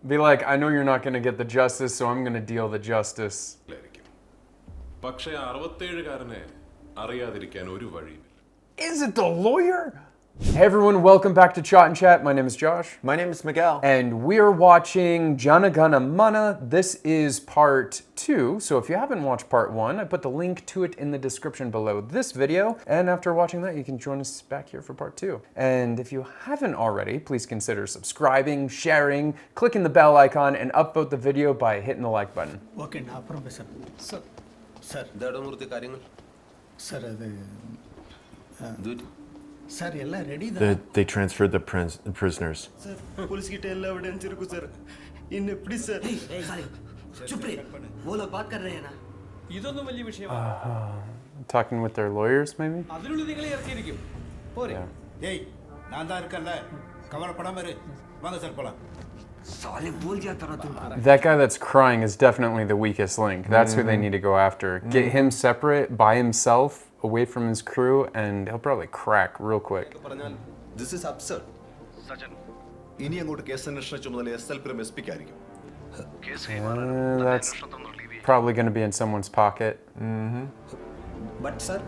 Be like, I know you're not going to get the justice, so I'm going to deal the justice. Is it the lawyer? Hey everyone, welcome back to ChaatNChat. My name is Josh. My name is Miguel. And we're watching JANA GANA. This is part 2. So if you haven't watched part 1, I put the link to it in the description below this video. And after watching that, you can join us back here for part 2. And if you haven't already, please consider subscribing, sharing, clicking the bell icon, and upvote the video by hitting the like button. Okay, now, Professor. Sir. Sir. Sir, Sir, ready? They transferred the prisoners. Sir, police ki tell evidence irukku sir. In please sir. Hey, sorry. Chup re. Wo log baat kar rahe hain na. Idonnu valli vishayam. Talking with their lawyers, maybe? Adilulu ningale irkirikkum. Pore. Hey, naan da irukalla. Kavara padama iru. Vaanga sir pola. That guy that's crying is definitely the weakest link. That's who they need to go after. Get him separate, by himself, away from his crew, and he'll probably crack real quick. This is absurd. That's probably going to be in someone's pocket. But sir,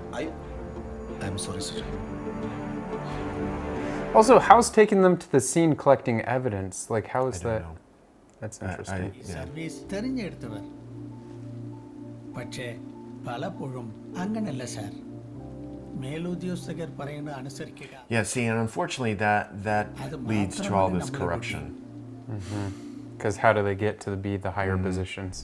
I'm sorry, sir. Also, how's taking them to the scene collecting evidence? Like, how is that? Know. That's interesting. Service തെരഞ്ഞെടുത്തവർ പക്ഷേ പലപ്പോഴും അങ്ങനല്ല sir മേലുദ്യോഗസ്ഥർ പറയുന്നത് അനുസരിക്കുക. Yeah, see, and unfortunately that leads to all this corruption. Because how do they get to be the higher positions?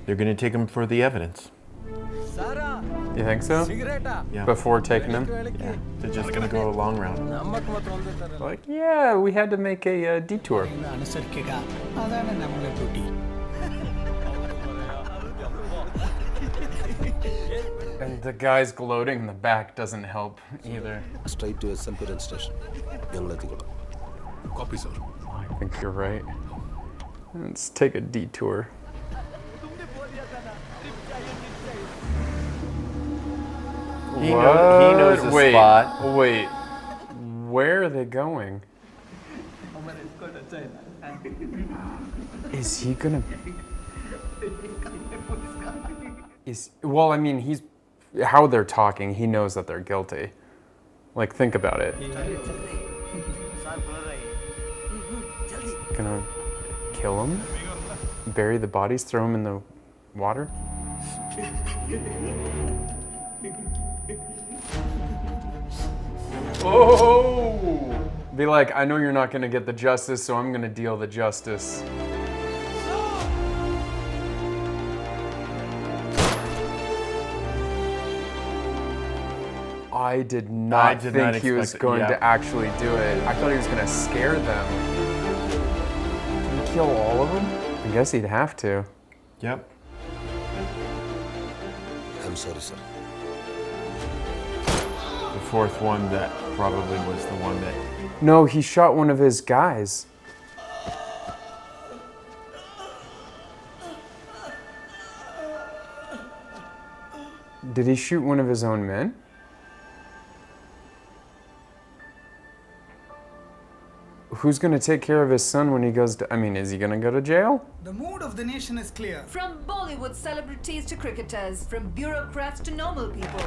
They're gonna take him for the evidence. You think so? Yeah. Before taking him? Yeah. They're just gonna go a long round. Like, yeah, we had to make a detour. അനുസരിക്കുക അതാണ് നമ്മുടെ duty. And the guys gloating in the back doesn't help either. Straight to Sukumaran station. Copy, sir. I think you're right. Let's take a detour. He knows the spot. Wait, where are they going? Is he gonna? Well, I mean, he's how they're talking. He knows that they're guilty. Like, think about it. Gonna kill him? Bury the bodies? Throw him in the water? Oh! Be like, I know you're not gonna get the justice, so I'm gonna deal the justice. I did not think he was going to actually do it. I thought he was gonna scare them. Did he kill all of them? I guess he'd have to. Yep. I'm sorry, sir. The fourth one that probably was the one that... No, he shot one of his guys. Did he shoot one of his own men? Who's going to take care of his son when he goes to... I mean, is he going to go to jail? The mood of the nation is clear. From Bollywood celebrities to cricketers, from bureaucrats to normal people.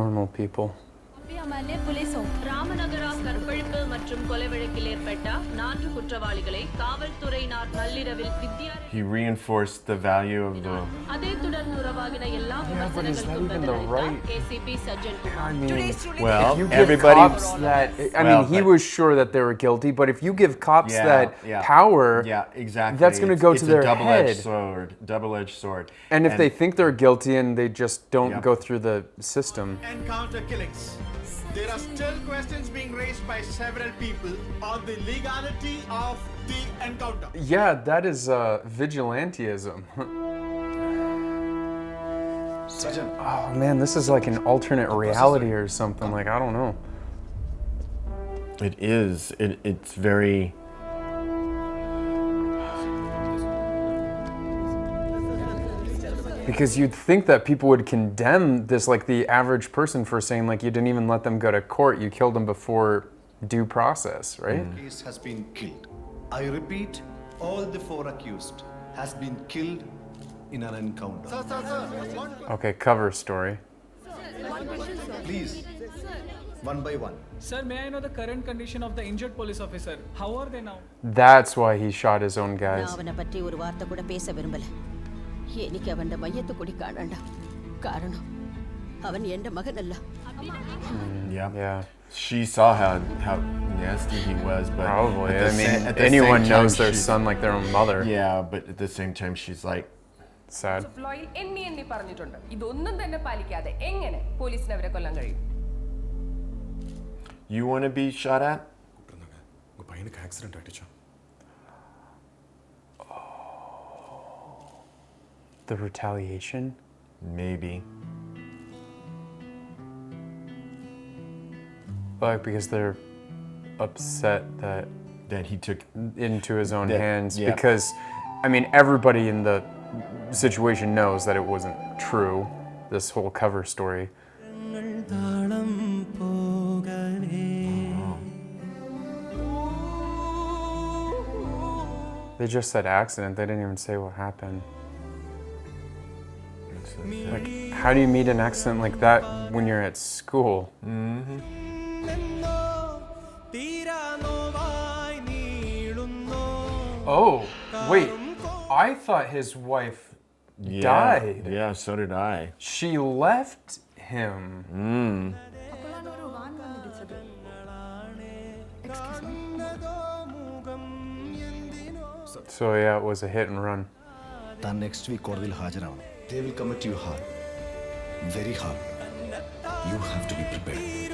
Normal people. Ramanagara கற்பழிப்பு மற்றும் கொலை வழக்கில் ஏற்பட்ட 4 குற்றவாளிகளை காவல்துறையினர் நள்ளிரவில் He reinforced the value of the... அதே தொடர்ந்து உருவாகின எல்லா விமர்சனங்களுக்கும் பதிலளித்தார் KCP Sajjan Kumar. Well, if you give everybody... cops that... I mean, he was sure that they were guilty, but if you give cops that power... Yeah, exactly. That's going to go to their head. It's a double-edged sword. And if they think they're guilty and they just don't go through the system... Encounter killings. There are still questions being raised by several people on the legality of the encounter. Yeah, that is vigilantism. Oh man, this is like an alternate reality or something. Like, I don't know. It is. It's very... Because you'd think that people would condemn this, like the average person, for saying like you didn't even let them go to court, you killed them before due process, right? Case has been killed. I repeat, all the 4 accused has been killed in an encounter. Okay, cover story. Please, one by one. Sir, may I know the current condition of the injured police officer? How are they now? That's why he shot his own நான் guys. அவனை பற்றி ஒரு வார்த்தை கூட பேச விரும்பல. எனக்கு அவன் மையத்தை கூடி காணாண்டா. காரணம் அவன் என் மகன் அல்ல. Yeah. She saw how nasty he was, but Probably. at the I mean, at the anyone same knows time, their she's- son like their own mother. Yeah, but at the same time, she's like, Sad. ഫ്ലോയിൽ എണ്ണി പറഞ്ഞിട്ടുണ്ട് ഇതൊന്നും തന്നെ പാലിക്കാതെ എങ്ങനെ പോലീസിന് അവരെ കൊല്ലാൻ കഴിയും "You want to be shot at?" உங்க பையனுக்கு ஆக்சிடென்ட் ஆயிடுச்சா? The retaliation? Maybe. Like, because they're upset that he took into his own that- hands. yeah. Because, I mean, everybody in the situation knows that it wasn't true, this whole cover story. They just said accident. They didn't even say what happened. Like, how do you meet an accident like that when you're at school? Oh, wait. I thought his wife died. Yeah, so did I. She left him. So yeah, it was a hit and run. താൻ next week കോടതിയിൽ ഹാജരാവണം. They will commit you hard. Very hard. You have to be prepared.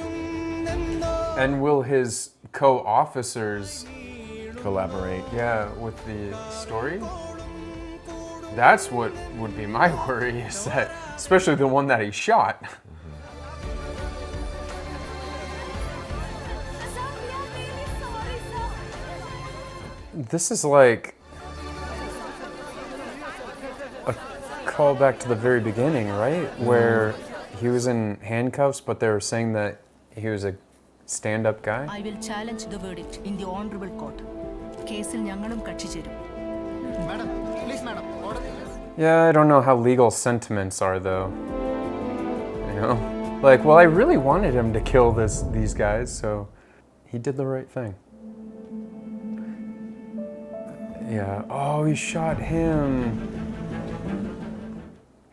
And will his co-officers Collaborate. yeah, with the story? That's what would be my worry, is that, especially the one that he shot. This is like a callback to the very beginning, right? Where he was in handcuffs, but they were saying that he was a stand-up guy. I will challenge the verdict in the honorable court. കേസിൽ ഞങ്ങളും കക്ഷി ചേരും. Madam, please, madam. Order. Yeah, I don't know how legal sentiments are, though. You know? Like, well, I really wanted him to kill these guys, so he did the right thing. Yeah. Oh, he shot him.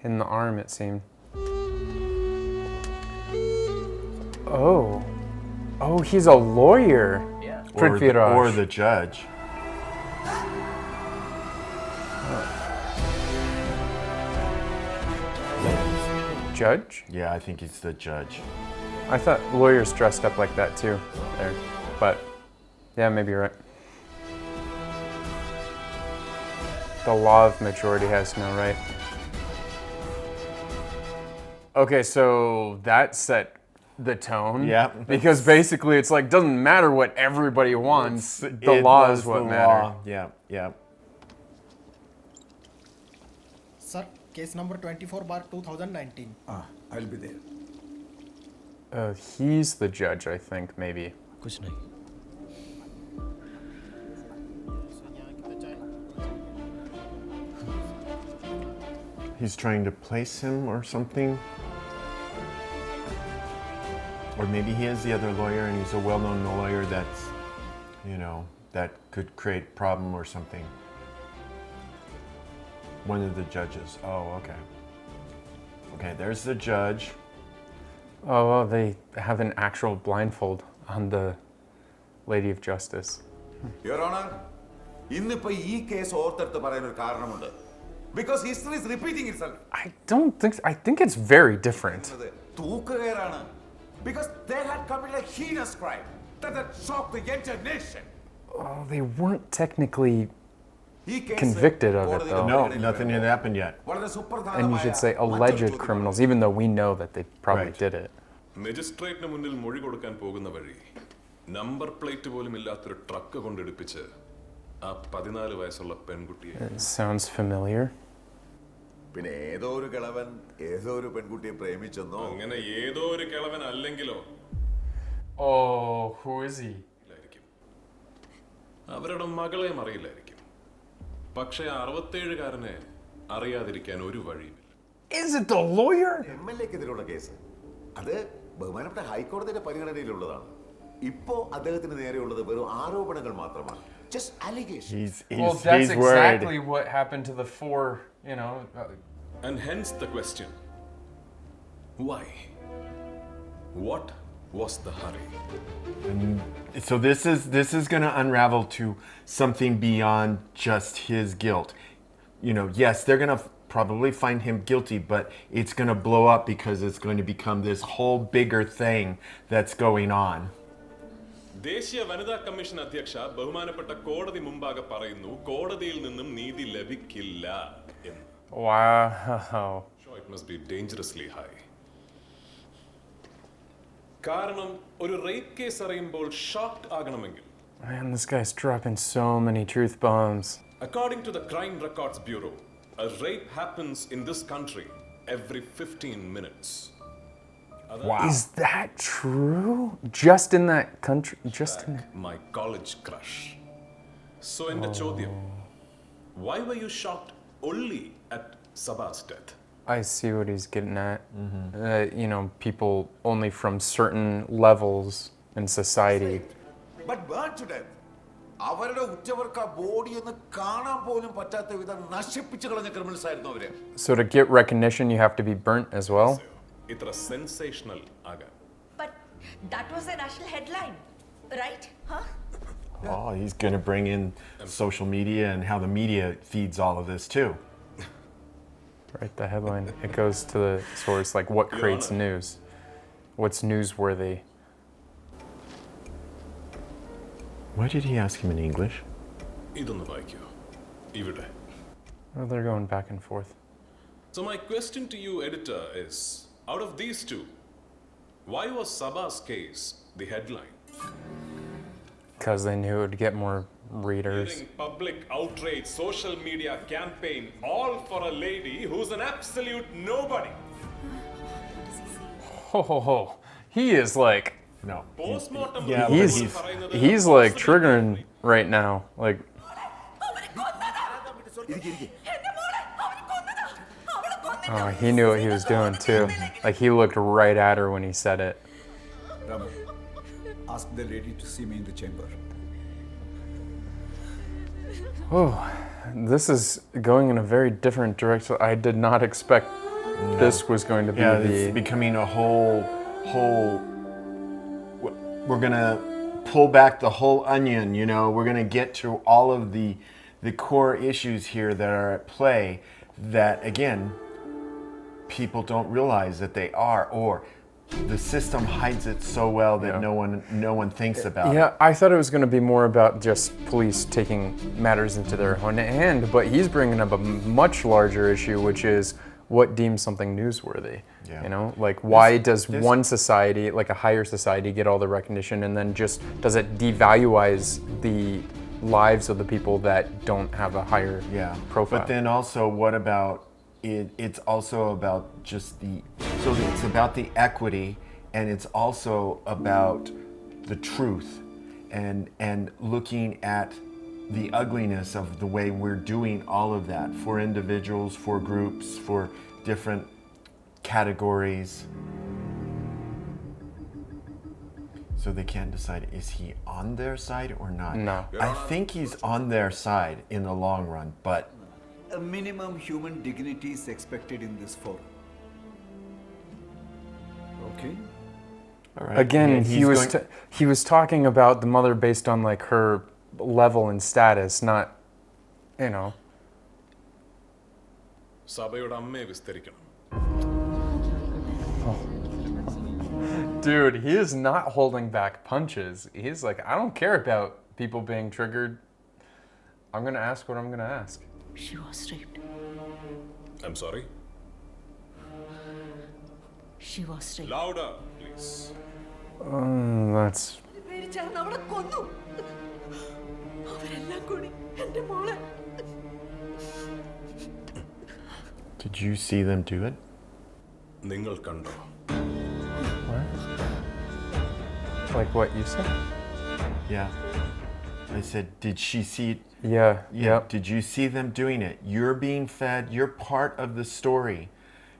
In the arm, it seemed. Oh. Oh, he's a lawyer. Yeah. Prithviraj. Or the judge. Judge? Yeah, I think he's the judge. I thought lawyers dressed up like that too. There. But yeah, maybe you're right. The law of majority has no right. Okay, so that set the tone. Yeah. Because basically it's like, doesn't matter what everybody wants, the It law was is what the matters. law. Yeah, yeah. Sir, case number 24/2019. I'll be there. He's the judge, I think, maybe. कुछ नहीं. He's trying to place him or something. Or maybe he is the other lawyer and he's a well-known lawyer that's, that could create problem or something. One of the judges. Oh, okay. Okay, there's the judge. Oh, well, they have an actual blindfold on the Lady of Justice. Your Honor, ഇന്നിപ്പോ ഈ case ഓർത്തെടുത്ത് പറയാൻ ഒരു കാരണമുണ്ട്. Because history is repeating itself. I don't think so. I think it's very different. തൂക്കുകയറാണ്. Because they had committed a heinous crime that had shocked the entire nation. Oh, they weren't technically convicted of it, though. No, nothing had happened yet. And you should say alleged criminals, even though we know that they probably did it. മജിസ്ട്രേറ്റിന് മുന്നിൽ മൊഴി കൊടുക്കാൻ പോകുന്ന വഴി number plate പോലും ഇല്ലാത്തൊരു truck കൊണ്ടെടുപ്പിച്ച് ആ 14 വയസ്സുള്ള പെൺകുട്ടിയെ. It sounds familiar. പിന്നെ ഏതോ ഒരു കിളവൻ ഏതോ ഒരു പെൺകുട്ടിയെ പ്രേമിച്ചെന്നോ അങ്ങനെ ഏതോ ഒരു കിളവൻ അല്ലെങ്കിലോ Oh, who is he? അവരുടെ മകളെ അറിയില്ലായിരിക്കും. പക്ഷേ 67കാരനെ അറിയാതിരിക്കാൻ ഒരു വഴിയുമില്ല. Is it the lawyer? എംഎൽഎക്കെതിരെയുള്ള കേസ്. അത് ബഹുമാനപ്പെട്ട ഹൈക്കോടതിയുടെ പരിഗണനയിലുള്ളതാണ്. ഇപ്പോ അദ്ദേഹത്തിന് നേരെയുള്ളത് വെറും ആരോപണങ്ങൾ മാത്രമാണ്. Just allegations. Well, that's exactly what happened to the four, you know. And hence the question. Why? What was the hurry? And so this is going to unravel to something beyond just his guilt. You know, yes, they're going to probably find him guilty, but it's going to blow up because it's going to become this whole bigger thing that's going on. ദേശീയ വനിതാ commission അധ്യക്ഷ ബഹുമാനപ്പെട്ട കോടതി മുമ്പാകെ പറയുന്നു കോടതിയിൽ നിന്നും നീതി ലഭിക്കില്ല എന്ന്. Wow. So it must be dangerously high. കാരണം ഒരു റേപ്പ് കേസ് അറിയുമ്പോൾ ഷോക്ക് ആകണമെങ്കിൽ Man, this guy's dropping so many truth bombs. According to the Crime Records Bureau, a rape happens in this country every 15 minutes. Wow. Is that true? Just in that country? Just in that? My college crush. So in the ചോദ്യം, why were you shocked only at Sabah's death? I see what he's getting at. You know, people only from certain levels in society. But burn to death. അവരുടെ ഉറ്റവർക്ക് ആ body ഒന്ന് കാണാൻ പോലും പറ്റാത്ത വിധം നശിപ്പിച്ചു കളഞ്ഞ ക്രിമിനൽസ് ആയിരുന്നു അവര്. So to get recognition, you have to be burnt as well? ഇത്ര സെൻസേഷണൽ ആകാൻ. But that was a national headline, right? Huh? Oh, he's going to bring in social media and how the media feeds all of this too. Right, the headline. It goes to the source, like what creates news? What's newsworthy? Why did he ask him in English? ഇതൊന്ന് വായിക്കൂ. ഇവിടെ. Well, they're going back and forth. So my question to you, editor, is out of these two, why was Sabah's case the headline? Because they knew it would get more readers. Hearing public outrage, social media campaign, all for a lady who's an absolute nobody. Oh, he is like, no. Postmortem. He's like triggering right now. Like, oh, he knew what he was doing too. Like he looked right at her when he said it. Ramu, ask the lady to see me in the chamber. Oh, this is going in a very different direction. I did not expect this was going to be it's becoming a whole. We're gonna pull back the whole onion. You know, we're gonna get to all of the core issues here that are at play. That again, people don't realize that they are, or the system hides it so well that no one thinks about it. Yeah, I thought it was going to be more about just police taking matters into their own hand, but he's bringing up a much larger issue, which is what deems something newsworthy. Yeah. You know, like why does one society, like a higher society, get all the recognition, and then just does it devaluize the lives of the people that don't have a higher profile? But then also, what about it's also about just so it's about the equity, and it's also about the truth, and looking at the ugliness of the way we're doing all of that for individuals, for groups, for different categories. So they can't decide, is he on their side or not? No. I think he's on their side in the long run, but A minimum human dignity is expected in this forum. Okay? all right. Again, he was talking about the mother based on like her level and status, not, you know. സഭയുടെ അമ്മയെ വിസ്തരിക്കണം. Dude, he is not holding back punches. He's like, I don't care about people being triggered. I'm going to ask what I'm going to ask. She was raped. I'm sorry? She was raped. Louder, please. That's... Did you see them do it? നിങ്ങൾ കണ്ടോ? Like what you said? Yeah. I said, did she see it? Yeah. Yep. Did you see them doing it? You're being fed. You're part of the story.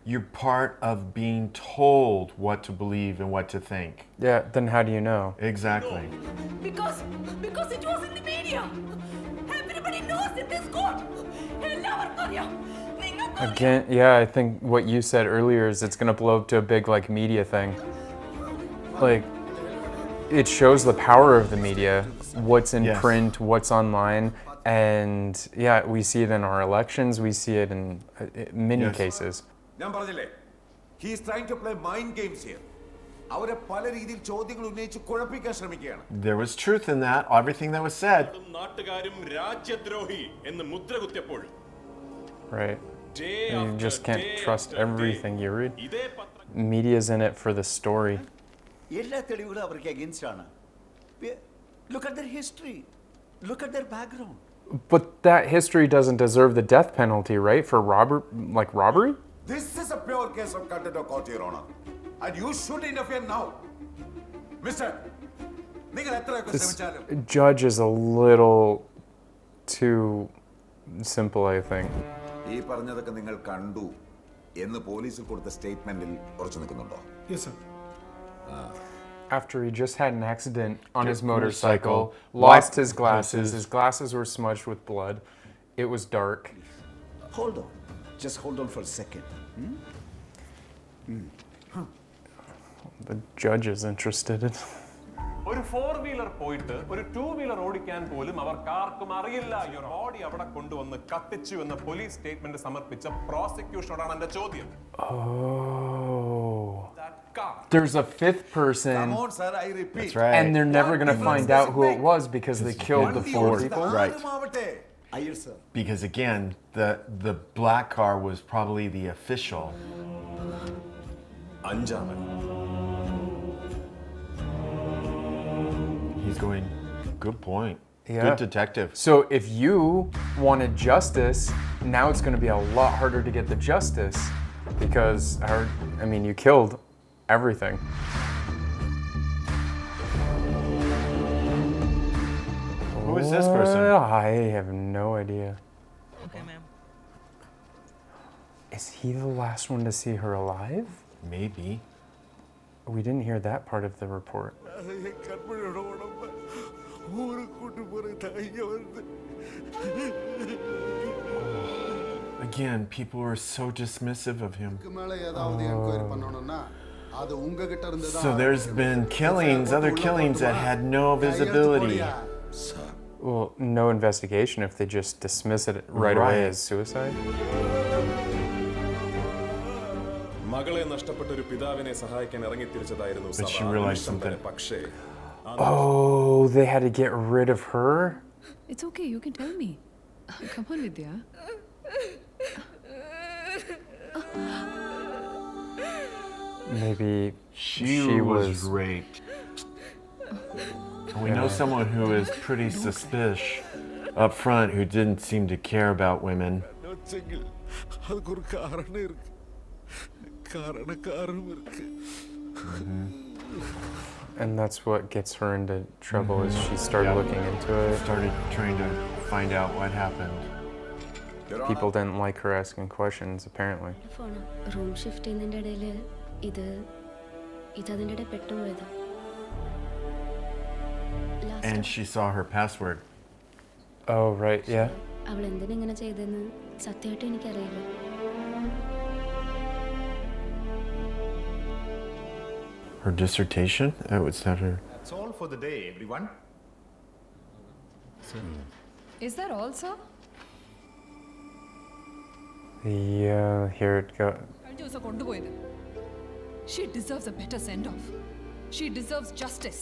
You're part of being told what to believe and what to think. Yeah, then how do you know? Exactly. Because it was in the media. Everybody knows in this court. Again, yeah, I think what you said earlier is it's going to blow up to a big like media thing. Like, it shows the power of the media, what's in print, what's online, and yeah, we see it in our elections, we see it in many cases. He is trying to play mind games here. There was truth in that, everything that was said. Right. You just can't trust everything you read. Media's in it for the story. Look at their history. Look at their background. But that history doesn't deserve the death penalty, right? For robbery? This is a pure case of contempt of court, Your Honor. And you should interfere now. Mister, this judge is a little too simple, I think. ഈ പറഞ്ഞതൊക്കെ നിങ്ങൾ കണ്ടു എന്ന് പോലീസിൽ കൊടുത്ത സ്റ്റേറ്റ്മെന്റിൽ ഉറച്ചു നിൽക്കുന്നുണ്ടോ? Yes, sir. After he just had an accident on his motorcycle, lost his glasses were smudged with blood, it was dark. Hold on. Just hold on for a second. The judge is interested in... ഒരു 4-wheeler പോയിട്ട് ഒരു 2-wheeler ഓടിക്കാൻ പോലും അവർക്കാർക്കും അറിയില്ല. Body അവിടെ കൊണ്ടുവന്ന് കത്തിച്ചു എന്ന പോലീസ് സ്റ്റേറ്റ്മെന്റ് സമർപ്പിച്ച പ്രോസിക്യൂഷനോടാണ് എന്റെ ചോദ്യം. Oh. There's a fifth person. Come on, sir, I repeat. That's right. And they're never going to find out who it was because they killed the 4 people. Right. Because again, the black car was probably the official. He's going, good point. Yeah. Good detective. So if you wanted justice, now it's going to be a lot harder to get the justice because, you killed everything. Who is this person? I have no idea. Okay, ma'am. Is he the last one to see her alive? Maybe. We didn't hear that part of the report. Again, people were so dismissive of him. So there's been killings, other killings that had no visibility. Well, no investigation if they just dismiss it right away as suicide. മകളെ നഷ്ടപ്പെട്ട ഒരു പിതാവിനെ സഹായിക്കാൻ ഇറങ്ങിത്തിരിച്ചതായിരുന്നു But she realized something. പക്ഷേ Oh, they had to get rid of her? It's okay, you can tell me. Come on, Vidya. Maybe she was raped. We know someone who is pretty suspicious up front who didn't seem to care about women. And that's what gets her into trouble is she started looking into it. Started trying to find out what happened. People didn't like her asking questions, apparently. Room shift ചെയ്യുന്നതിന്റെ ഇടയിൽ ഇത് അതിന്റെ ഇടയിൽ പെട്ടുപോയതാ. And she saw her password. Oh, right, yeah. അവൾ എന്തിനാ ഇങ്ങനെ ചെയ്തെന്ന് സത്യമായിട്ട് എനിക്കറിയില്ല. Her dissertation? Was that her? That's all for the day, everyone. Is that all, sir? Yeah, here it goes. She deserves a better send-off. She deserves justice.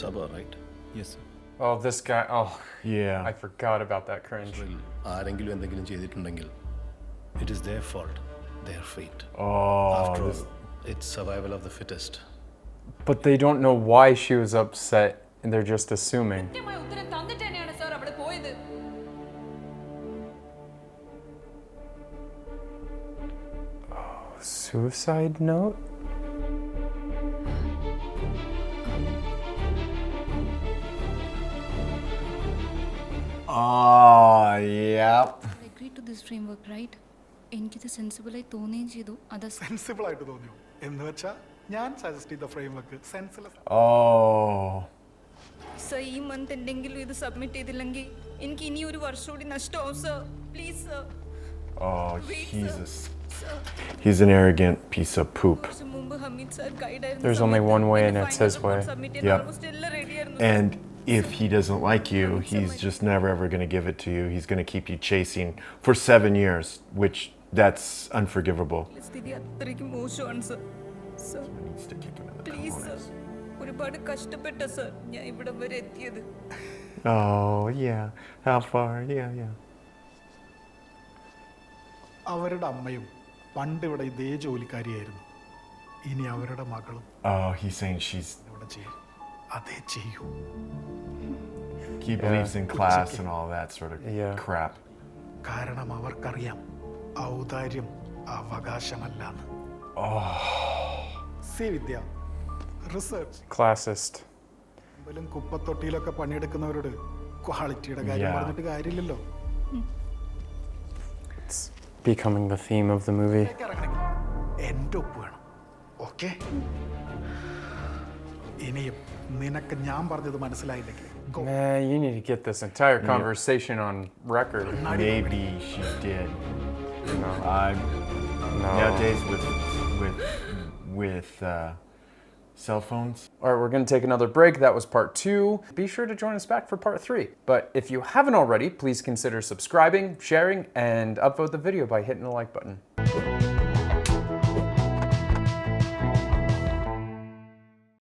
Sabha, right? Yes, sir. Oh, this guy. Oh, yeah. I forgot about that cringe. ആരെങ്കിലും എന്തെങ്കിലും ചെയ്തിട്ടുണ്ടെങ്കിൽ it is their fault, their fate. Oh, After all, it's survival of the fittest. But they don't know why she was upset, and they're just assuming. Suicide note? Oh, yep. I agree to this framework, right? എനിക്കിത് sensible ആയി തോന്നുകയും ചെയ്തു അത് sensible ആയിട്ട് തോന്നിയോ എന്ന് വെച്ചാൽ ഞാൻ സജസ്റ്റ് ചെയ്ത ഫ്രെയിംവർക്ക് സെൻസിലെസ്. Oh. സർ ഈ മന്ത് എന്തെങ്കിലും ഇത് സബ്മിറ്റ് ചെയ്തില്ലെങ്കിൽ എനിക്ക് ഇനി ഒരു വർഷം കൂടി നഷ്ടമാവും sir. Please sir. Oh, he's an arrogant piece of poop. There's only one way and it's his way. Yep. And if he doesn't like you, he's just never ever going to give it to you. He's going to keep you chasing for 7 years, which that's unforgivable. Oh, yeah. How far? Yeah. അവരുടെ അമ്മയും പണ്ട് ഇവിടെ ഇതേ ജോലിക്കാരിയായിരുന്നു. ഇനി അവരുടെ മകളും. Oh, he's saying she's. അതേ ചെയ്യൂ. He believes in class and all that sort of crap. കാരണം അവർക്കറിയാം ഔദാര്യം അവകാശമല്ലാന്ന്. സി വിദ്യ റിസർച്ച് Classist. കുപ്പത്തൊട്ടിയിലൊക്കെ പണിയെടുക്കുന്നവരോട് ക്വാളിറ്റിയുടെ കാര്യം പറഞ്ഞിട്ട് കാര്യമില്ലല്ലോ. It's becoming the theme of the movie. എൻ്റെ ഒപ്പ് വേണം. ഓക്കെ, ഇനിയും നിനക്ക് ഞാൻ പറഞ്ഞത് മനസ്സിലായില്ലെങ്കിൽ Man, you need to get this entire conversation on record. Maybe she did. No. No. Nowadays with cell phones. All right, we're going to take another break. That was part 2. Be sure to join us back for part 3. But if you haven't already, please consider subscribing, sharing, and upvote the video by hitting the like button.